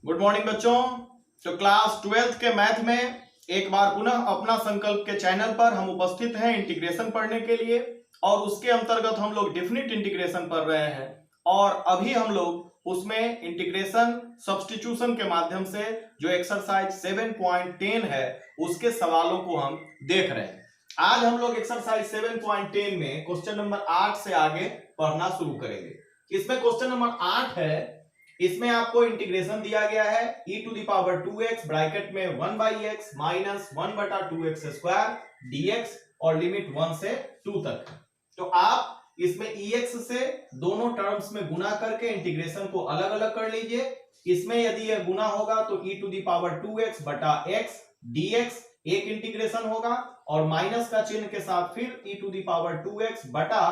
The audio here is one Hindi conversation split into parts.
गुड मॉर्निंग बच्चों। तो क्लास 12th के मैथ में एक बार पुनः अपना संकल्प के चैनल पर हम उपस्थित हैं इंटीग्रेशन पढ़ने के लिए, और उसके अंतर्गत हम लोग डेफिनिट इंटीग्रेशन पढ़ रहे हैं। और अभी हम लोग उसमें इंटीग्रेशन सब्स्टिट्यूशन के माध्यम से जो एक्सरसाइज 7.10 है उसके सवालों को हम देख रहे हैं। आज हम लोग एक्सरसाइज 7.10 में क्वेश्चन नंबर 8 से आगे पढ़ना शुरू करेंगे। इसमें क्वेश्चन नंबर 8 है, इसमें आपको इंटीग्रेशन दिया गया है e to the power 2x bracket में 1/x minus 1/2x square dx और लिमिट 1 से 2 तक है। तो आप इसमें ex से दोनों टर्म्स में गुना करके इंटीग्रेशन को अलग अलग कर लीजिए। इसमें यदि यह गुना होगा तो e to the power 2x बटा x dx एक इंटीग्रेशन होगा, और माइनस का चिन्ह के साथ फिर e to the power 2x बटा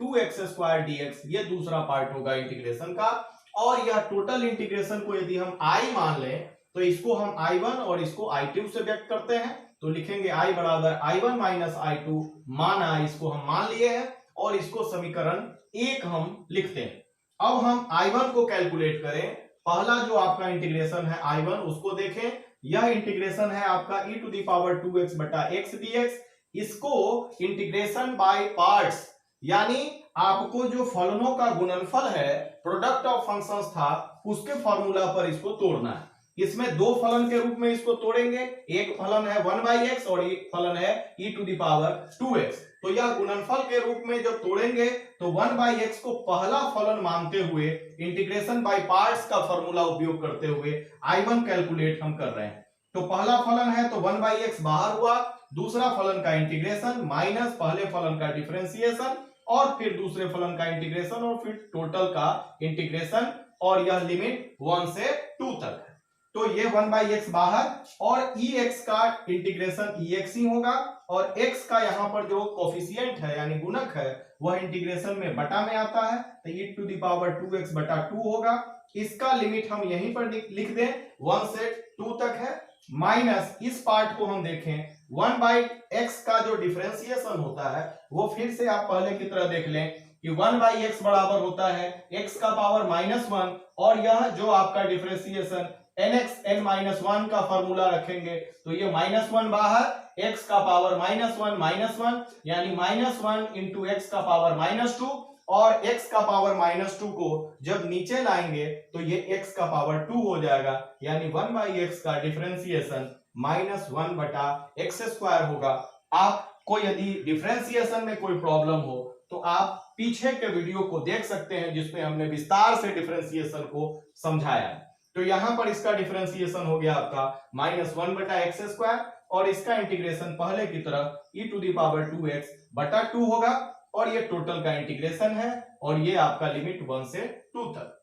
2x स्क्वायर dx ये दूसरा पार्ट होगा इंटीग्रेशन का। और यह टोटल इंटीग्रेशन को यदि हम i मान लें तो इसको हम i1 और इसको i2 से व्यक्त करते हैं, तो लिखेंगे i बराबर i1 माइनस i2 माना इसको हम मान लिए हैं, और इसको समीकरण 1 हम लिखते हैं। अब हम i1 को कैलकुलेट करें। पहला जो आपका इंटीग्रेशन है i1 उसको देखें। यह इंटीग्रेशन है आपका e to the power 2x बटा x dx। इसको इंटीग्रेशन बाय पार्ट्स, यानी आपको जो फलनों का गुणनफल है प्रोडक्ट ऑफ फंक्शंस था उसके फॉर्मूला पर इसको तोड़ना है। इसमें दो फलन के रूप में इसको तोड़ेंगे, एक फलन है 1/x और एक फलन है e to the power 2x। तो यह गुणनफल के रूप में जब तोड़ेंगे तो 1/x को पहला फलन मानते हुए इंटीग्रेशन बाय पार्ट्स का फॉर्मूला उपयोग करते हुए i1 कैलकुलेट हम कर रहे हैं। तो पहला फलन है तो 1/x बाहर हुआ, दूसरा फलन का इंटीग्रेशन माइनस पहले फलन का डिफरेंशिएशन और फिर दूसरे फलन का इंटीग्रेशन और फिर टोटल का इंटीग्रेशन, और यह लिमिट 1 से 2 तक है। तो ये 1/x बाहर, और ex का इंटीग्रेशन ex ही होगा, और x का यहाँ पर जो कोफिशिएंट है यानी गुणक है वह इंटीग्रेशन में बटा में आता है, तो e to the power 2x बटा 2 होगा। इसका लिमिट हम यहीं पर लिख दें 1 से 2 तक है, माइनस इस पार्ट को हम देखें 1/x का जो डिफरेंशिएशन होता है वो फिर से आप पहले की तरह देख लें कि 1/x बराबर होता है x का पावर -1, और यह जो आपका डिफरेंशिएशन nx n-1 का फॉर्मूला रखेंगे तो ये -1 बाहर, x का पावर -1 यानी -1 इंटू x का पावर -2, और x का पावर -2 को जब नीचे लाएंगे तो ये x का पावर 2 हो जाएगा, यानी 1/x का डिफरेंशिएशन -1 बटा x स्क्वायर होगा। आपको यदि डिफरेंशिएशन में कोई प्रॉब्लम हो तो आप पीछे के वीडियो को देख सकते हैं जिसमें हमने विस्तार से डिफरेंशिएशन को समझाया है। तो यहां पर इसका डिफरेंशिएशन हो गया आपका -1 बटा x स्क्वायर, और इसका इंटीग्रेशन पहले की तरह e to the power 2x बटा 2 होगा, और ये टोटल का इंटीग्रेशन है, और ये आपका लिमिट 1 से 2 तक।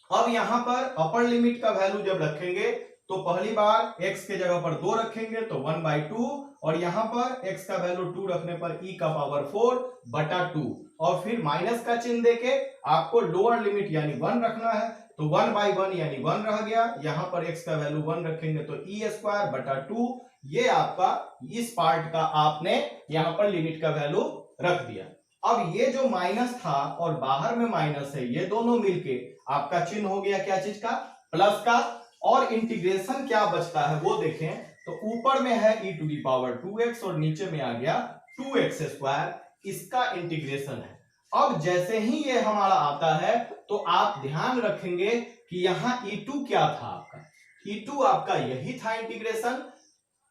अब यहां पर अपर लिमिट का वैल्यू जब रखेंगे तो पहली बार x के जगह पर 2 रखेंगे तो 1/2, और यहां पर x का वैल्यू 2 रखने पर e का पावर 4 बटा 2, और फिर माइनस का चिन्ह देके आपको लोअर लिमिट यानी 1 रखना है, तो 1/1 यानी 1 रह गया। यहां पर x का वैल्यू 1 रखेंगे तो e स्क्वायर बटा 2, ये आपका इस पार्ट का आपने यहां पर लिमिट का वैल्यू रख दिया। अब ये जो माइनस था और बाहर में माइनस है, ये दोनों मिलके आपका चिन्ह हो गया क्या चीज का, प्लस का। और इंटीग्रेशन क्या बचता है वो देखें, तो ऊपर में है e to the power 2x और नीचे में आ गया 2x स्क्वायर, इसका इंटीग्रेशन है। अब जैसे ही ये हमारा आता है तो आप ध्यान रखेंगे कि यहाँ e2 क्या था आपका, e2 आपका यही था इंटीग्रेशन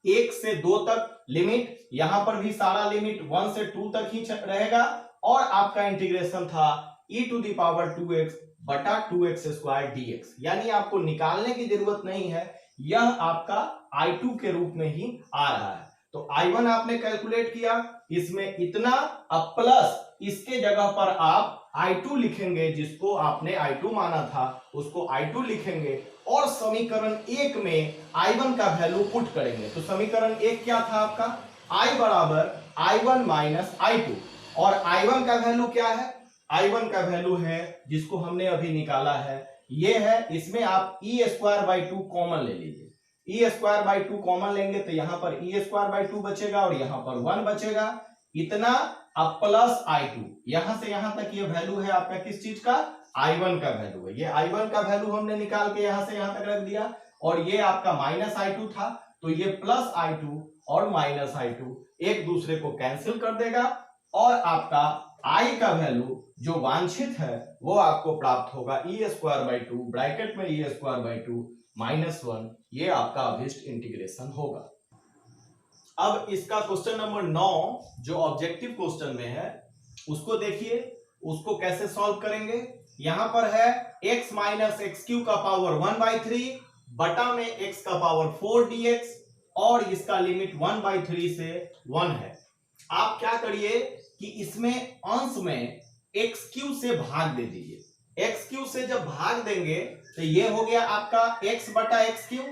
1 से 2 तक लिमिट, यहां पर भी सारा लिमिट 1 से 2 तक ही रहेगा, और आपका इंटीग्रेशन था e to the power 2x बटा 2x स्क्वायर dx, यानी आपको निकालने की जरूरत नहीं है, यह आपका i2 के रूप में ही आ रहा है। तो i1 आपने कैलकुलेट किया, इसमें इतना, अब प्लस इसके जगह पर आप i2 लिखेंगे, जिसको आपने i2 माना था उसको i2 लिखेंगे, और समीकरण 1 में i1 का वैल्यू पुट करेंगे। तो समीकरण 1 क्या था आपका, i बराबर i1 माइनस i2, और i1 का वैल्यू क्या है, i1 का वैल्यू है जिसको हमने अभी निकाला है, ये है, इसमें आप e स्क्वायर बाई 2 कॉमन ले लीजिए, e स्क्वायर बाई 2 कॉमन लेंगे तो यहां पर e स्क्वायर बाई 2 बचेगा और यहां पर 1 बचेगा, इतना अब प्लस i2, यहां से यहां तक ये वैल्यू है आपका किस चीज का, I1 का वैल्यू है। ये I1 का वैल्यू हमने निकाल के यहां से यहां तक रख दिया, और ये आपका -I2 था, तो ये +I2 और -I2 एक दूसरे को कैंसिल कर देगा, और आपका I का वैल्यू जो वांछित है वो आपको प्राप्त होगा e²/2 ब्रैकेट में e²/2 -1। ये आपका अभिष्ट इंटीग्रेशन होगा। अब इसका क्वेश्चन नंबर 9 जो ऑब्जेक्टिव क्वेश्चन में है उसको देखिए, उसको कैसे सॉल्व करेंगे। यहां पर है x माइनस एक्स क्यू का पावर 1/3 बटा में x का पावर 4 dx, और इसका लिमिट 1/3 से 1 है। आप क्या करिए कि इसमें अंश में एक्स क्यू से भाग दे दीजिए। एक्स क्यू से जब भाग देंगे तो ये हो गया आपका x बटा एक्स क्यू,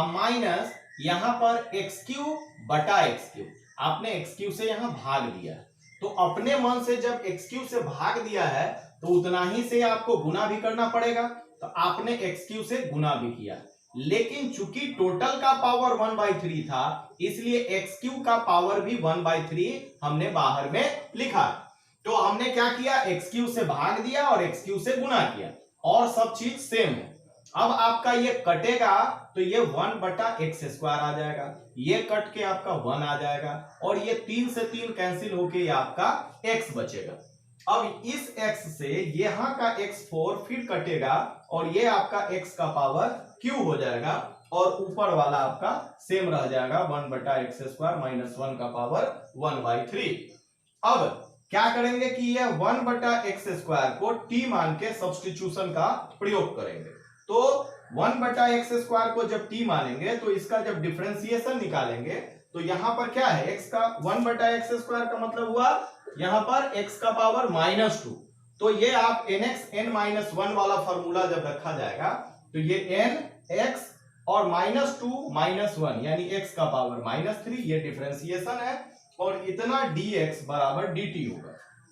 माइनस यहां पर एक्स क्यू बटा एक्स क्यू। आपने एक्स क्यू से यहां भाग दिया, तो अपने मन से जब एक्स क्यू से भाग दिया है तो उतना ही से आपको गुना भी करना पड़ेगा, तो आपने एक्स क्यू से गुना भी किया। लेकिन चूंकि टोटल का पावर 1/3 था, इसलिए एक्स क्यू का पावर भी 1/3 हमने बाहर में लिखा। तो हमने क्या किया, एक्स क्यू से भाग दिया और एक्स क्यू से गुना किया, और सब चीज सेम है। अब आपका ये कटेगा तो ये 1/x² आ जाएगा, ये कट के आपका 1 आ जाएगा, और ये 3 से 3 कैंसिल होके ये आपका x बचेगा। अब इस x से यहाँ का x4 फिर कटेगा, और ये आपका x का पावर q हो जाएगा, और ऊपर वाला आपका सेम रह जाएगा 1/x² -1 का पावर 1/3। अब क्या करेंगे कि ये 1/x² को t मान के सब्स्टिट्यूशन का प्रयोग करेंगे। तो 1/x² को जब t मानेंगे तो इसका जब डिफरेंशिएशन निकालेंगे तो यहां पर क्या है, x का 1/x² का मतलब हुआ यहां पर x का पावर -2। तो ये आप nx n-1 वाला फॉर्मूला जब रखा जाएगा तो ये nx और -2 -1 यानी x का पावर -3, ये डिफरेंशिएशन है, और इतना dx बराबर dt होगा।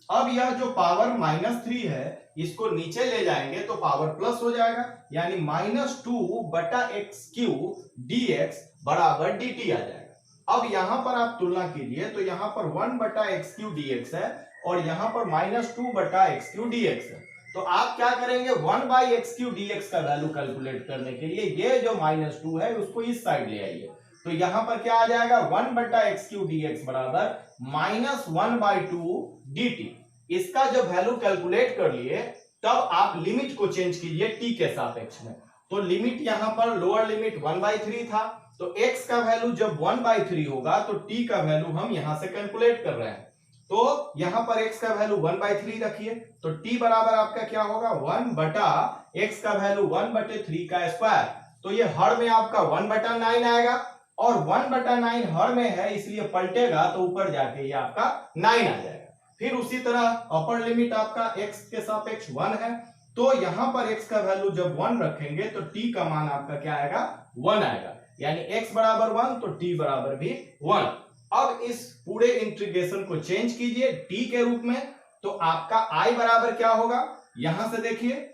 अब यह जो पावर -3 है इसको नीचे ले जाएंगे तो पावर प्लस हो जाएगा, यानी -2/x³ dx बराबर dt आ जाएगा। अब यहां पर आप तुलना कीजिए तो यहां पर 1/x³ dx है, और यहां पर -2/x³ dx है। तो आप क्या करेंगे, 1/x³ dx का वैल्यू कैलकुलेट करने के लिए ये जो -2 है उसको इस साइड ले आइए, तो यहां पर क्या आ जाएगा, 1/x³ dx बराबर -1/2 dt। इसका जब वैल्यू कैलकुलेट कर लिए तब आप लिमिट को चेंज कीजिए t के सापेक्ष में। तो लिमिट यहां पर लोअर लिमिट 1/3 था, तो x का वैल्यू जब 1/3 होगा तो t का वैल्यू हम यहां से कैलकुलेट कर रहे हैं। तो यहां पर x का वैल्यू 1/3 रखिए, तो t बराबर आपका क्या होगा, 1/x का वैल्यू 1/3 का स्क्वायर, तो ये हर में आपका 1/9 आएगा, और 1/9 हर में है इसलिए पलटेगा तो ऊपर जाके ये आपका 9 आ जाएगा। फिर उसी तरह अपर लिमिट आपका x के सापेक्ष 1 है, तो यहां पर x का वैल्यू जब 1 रखेंगे तो t का मान आपका क्या आएगा, 1 आएगा, यानी x बराबर 1 तो t बराबर भी 1। अब इस पूरे इंटीग्रेशन को चेंज कीजिए t के रूप में, तो आपका i बराबर क्या होगा, यहां से देखिए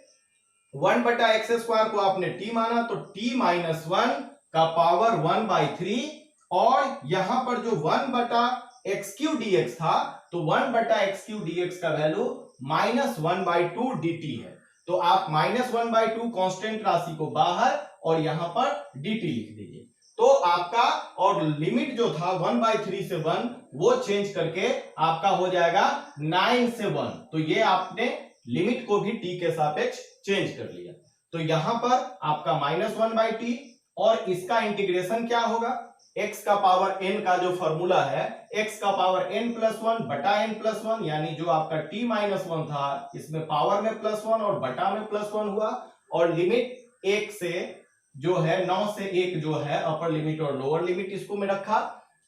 1/x² को आपने t माना तो t -1 का पावर 1/3, और यहां पर जो 1/x³ dx था तो 1/x³ dx का वैल्यू -1/2 dt है। तो आप -1/2 कांस्टेंट राशि को बाहर और यहां पर dt लिख दीजिए, तो आपका और लिमिट जो था 1/3 से 1 वो चेंज करके आपका हो जाएगा 9 से 1। तो ये आपने लिमिट को भी t के सापेक्ष चेंज कर लिया, तो यहां पर आपका -1/t, और इसका इंटीग्रेशन क्या होगा, x का पावर n का जो फॉर्मूला है x का पावर n+1 बटा n+1, यानी जो आपका t -1 था इसमें पावर में +1 और बटा में +1 हुआ, और लिमिट 1 से जो है 9 से 1 जो है अपर लिमिट और लोअर लिमिट इसको में रखा।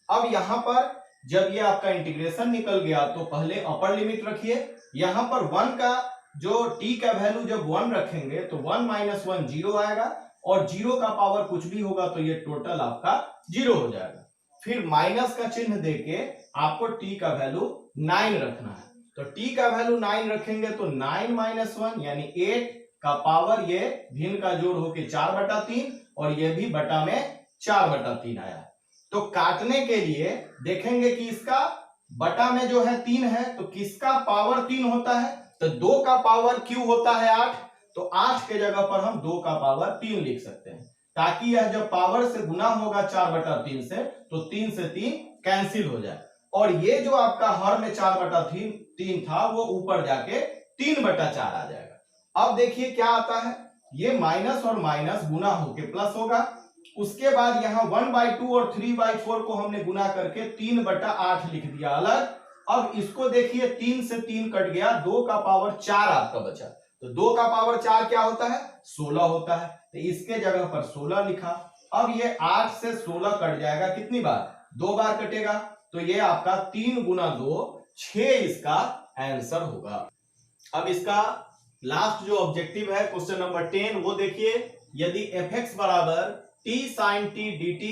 अब यहां पर जब ये आपका इंटीग्रेशन निकल गया तो पहले अपर लिमिट रखिए, यहां पर 1 का जो t का वैल्यू जब 1 रखेंगे तो 1 - 1 0 आएगा, और 0 का पावर कुछ भी होगा तो ये टोटल आपका 0 हो जाएगा। फिर माइनस का चिन्ह देके आपको t का वैल्यू 9 रखना है, तो t का वैल्यू 9 रखेंगे तो 9 - 1 यानी 8 का पावर ये भिन्न का जोड़ होके 4/3, और ये भी बटा में 4/3 आया। तो काटने के लिए देखेंगे कि इसका बटा में जो है 3 है, तो किसका पावर 3 होता है, तो 2 का पावर क्यू होता है 8, तो 8 के जगह पर हम 2 का पावर 3 लिख सकते हैं, ताकि यह जब पावर से गुना होगा 4/3 से, तो 3 से 3 कैंसिल हो जाए, और ये जो आपका हर में 4/3 था वो ऊपर जाके 3/4 आ जाएगा। अब देखिए क्या आता है, ये माइनस और माइनस गुना होके प्लस होगा, उसके बाद यहाँ 1/2 और 3/4 को हमने गुना करके 3/8 लिख दिया अलग। अब इसको देखिए 3 से 3 कट गया, 2 का पावर 4 आपका बचा, तो 2 का पावर 4 क्या होता है, 16 होता है, तो इसके जगह पर 16 लिखा। अब ये 8 से 16 कट जाएगा, कितनी बार, 2 बार कटेगा, तो ये आपका 3 गुना 2 6 इसका आंसर होगा। अब इसका लास्ट जो ऑब्जेक्टिव है क्वेश्चन नंबर 10, वो देखिए, यदि fx बराबर t sin t dt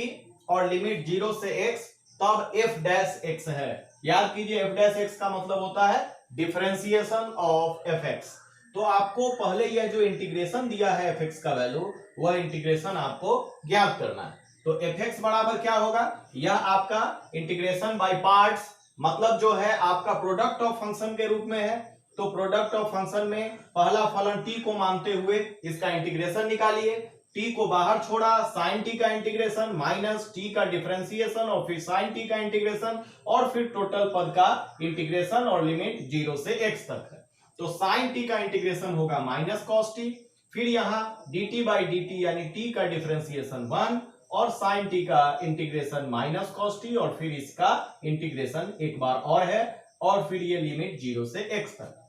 और लिमिट 0 से x, तब f डैश x है। याद कीजिए f डैश x का मतलब होता है डिफरेंशिएशन ऑफ fx। तो आपको पहले यह जो इंटीग्रेशन दिया है fx का वैल्यू, वह इंटीग्रेशन आपको ज्ञात करना है। तो fx बराबर क्या होगा, यह आपका इंटीग्रेशन बाय पार्ट्स, मतलब जो है आपका प्रोडक्ट ऑफ फंक्शन के रूप में है, तो प्रोडक्ट ऑफ फंक्शन में पहला फलन t को मानते हुए इसका इंटीग्रेशन निकालिए, t को बाहर छोड़ा, sin t का इंटीग्रेशन माइनस t का डिफरेंशिएशन और फिर sin t का इंटीग्रेशन और फिर टोटल पद का इंटीग्रेशन और लिमिट 0 से x तक है। तो sin t का इंटीग्रेशन होगा माइनस cos t, फिर यहाँ dt बाई dt यानी t का डिफरेंशिएशन 1 और sin t का इंटीग्रेशन माइनस cos t और फिर इसका इंटीग्रेशन एक बार और है, और फिर ये लिमिट 0 से x तक।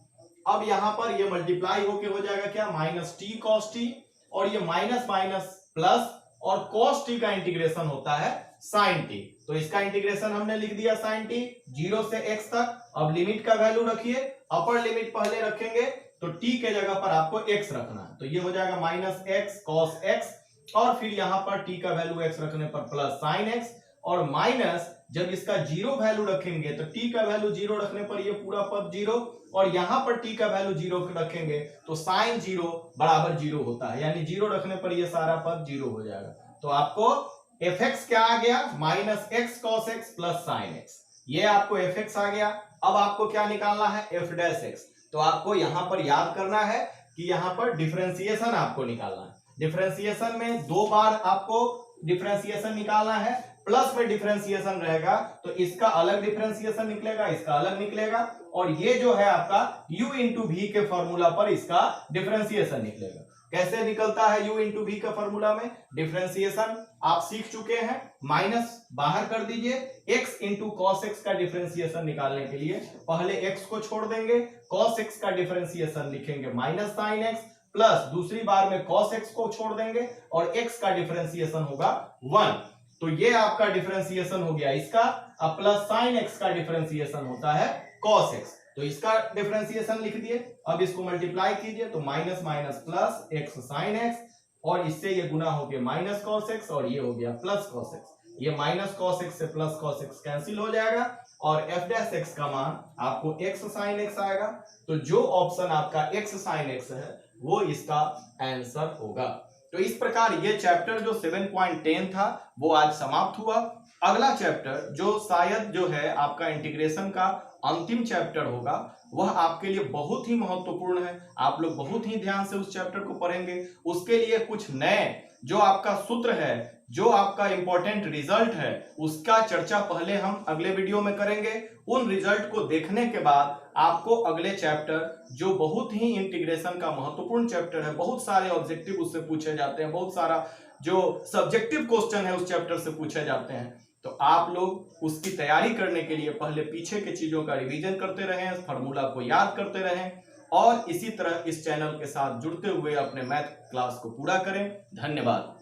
अब यहां पर ये मल्टीप्लाई होके हो जाएगा क्या, माइनस टी कॉस टी, और ये माइनस माइनस प्लस, और कॉस टी का इंटीग्रेशन होता है साइन टी, तो इसका इंटीग्रेशन हमने लिख दिया साइन टी 0 से x तक। अब लिमिट का वैल्यू रखिए, अपर लिमिट पहले रखेंगे तो t के जगह पर आपको x रखना है, तो ये हो जाएगा माइनस x कॉस x, और फिर यहां पर t का वैल्यू x रखने पर प्लस साइन x, और माइनस जब इसका 0 वैल्यू रखेंगे तो t का वैल्यू 0 रखने पर ये पूरा पद 0, और यहां पर t का वैल्यू 0 रखेंगे तो साइन 0 बराबर 0 होता है, यानी 0 रखने पर ये सारा पद 0 हो जाएगा। तो आपको fx क्या आ गया, minus x cos x plus sign x, ये आपको fx आ गया। अब आपको क्या निकालना है, f डैश x। तो आपको यहां पर याद करना है कि यहां पर डिफरेंशिएशन आपको निकालना है, डिफरेंशिएशन में 2 बार आपको डिफरेंशिएशन निकालना है, प्लस में डिफरेंशिएशन रहेगा तो इसका अलग डिफरेंशिएशन निकलेगा, इसका अलग निकलेगा, और ये जो है आपका u इंटू v के फॉर्मूला पर इसका डिफरेंशिएशन निकलेगा। कैसे निकलता है u इंटू v का फॉर्मूला में, डिफरेंशिएशन आप सीख चुके हैं, माइनस बाहर कर दीजिए, x इंटू कॉस एक्स का डिफरेंशिएशन निकालने के लिए पहले x को छोड़ देंगे, cos x का डिफरेंशिएशन लिखेंगे माइनस साइन x, प्लस दूसरी बार में cos x को छोड़ देंगे और x का डिफरेंशिएशन होगा 1, तो ये आपका डिफरेंशिएशन हो गया इसका। अब प्लस साइन x का डिफरेंशिएशन होता है cos x, तो इसका डिफरेंशिएशन लिख दिए। अब इसको मल्टीप्लाई कीजिए तो minus minus plus x sine x, और इससे ये गुना हो गया माइनस cos x, और ये हो गया प्लस cos x, ये माइनस cos x से प्लस cos x कैंसिल हो जाएगा, और f डैश x का मान आपको x साइन x आएगा। तो जो ऑप्शन आपका x साइन x है वो इसका आंसर होगा। तो इस प्रकार ये चैप्टर जो 7.10 था वो आज समाप्त हुआ। अगला चैप्टर जो शायद जो है आपका इंटीग्रेशन का अंतिम चैप्टर होगा, वह आपके लिए बहुत ही महत्वपूर्ण है, आप लोग बहुत ही ध्यान से उस चैप्टर को पढ़ेंगे। उसके लिए कुछ नए जो आपका सूत्र है, जो आपका इंपॉर्टेंट रिजल्ट है, उसका चर्चा पहले हम अगले वीडियो में करेंगे। उन रिजल्ट को देखने के बाद आपको अगले चैप्टर जो बहुत ही इंटीग्रेशन का महत्वपूर्ण चैप्टर है, बहुत सारे ऑब्जेक्टिव उससे पूछे जाते हैं, बहुत सारा जो सब्जेक्टिव क्वेश्चन है उस चैप्टर से पूछे जाते हैं, तो आप लोग उसकी तैयारी करने के लिए पहले पीछे के चीजों का रिवीजन करते रहें, फॉर्मूला को याद करते रहें, और इसी तरह इस चैनल के साथ जुड़ते हुए अपने मैथ क्लास को पूरा करें। धन्यवाद।